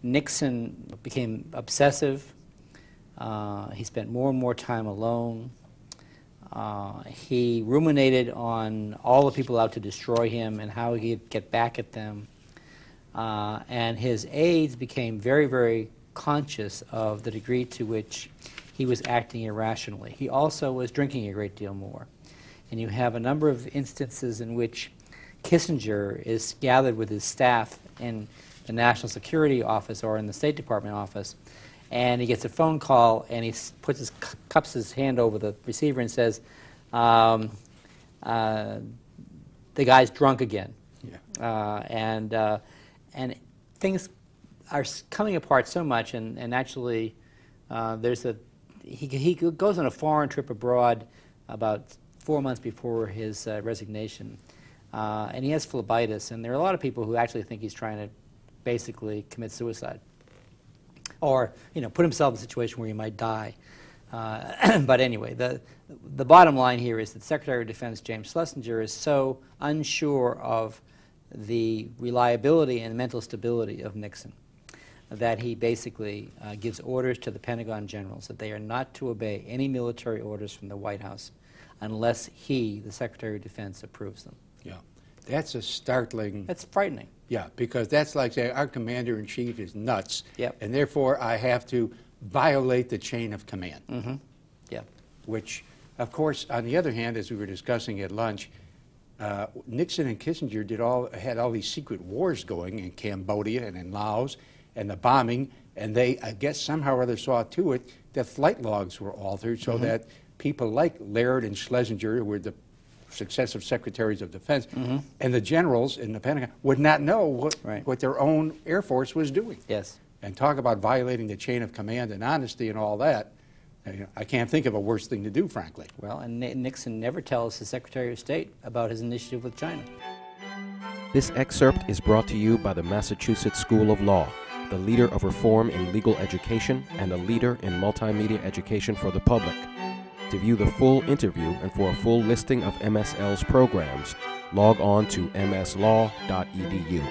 Nixon became obsessive. He spent more and more time alone. He ruminated on all the people out to destroy him and how he'd get back at them. And his aides became very, very conscious of the degree to which he was acting irrationally. He also was drinking a great deal more. And you have a number of instances in which Kissinger is gathered with his staff in the National Security Office or in the State Department office, and he gets a phone call, and he cups his hand over the receiver and says, the guy's drunk again. Yeah. And things are coming apart so much, and actually he goes on a foreign trip abroad about 4 months before his resignation, and he has phlebitis, and there are a lot of people who actually think he's trying to basically commit suicide, or put himself in a situation where he might die. But anyway, the bottom line here is that Secretary of Defense James Schlesinger is so unsure of the reliability and mental stability of Nixon that he basically gives orders to the Pentagon generals that they are not to obey any military orders from the White House unless he, the Secretary of Defense, approves them. Yeah, that's a startling... That's frightening. Yeah, because that's like saying our commander-in-chief is nuts, yep. And therefore I have to violate the chain of command. Mm-hmm. Yeah. Which, of course, on the other hand, as we were discussing at lunch, Nixon and Kissinger had all these secret wars going in Cambodia and in Laos, and the bombing, and they, I guess, somehow or other saw to it that flight logs were altered so that people like Laird and Schlesinger, who were the successive secretaries of defense, and the generals in the Pentagon would not know what their own Air Force was doing. Yes. And talk about violating the chain of command and honesty and all that. I can't think of a worse thing to do, frankly. Well, and Nixon never tells his Secretary of State about his initiative with China. This excerpt is brought to you by the Massachusetts School of Law, the leader of reform in legal education and a leader in multimedia education for the public. To view the full interview and for a full listing of MSL's programs, log on to mslaw.edu.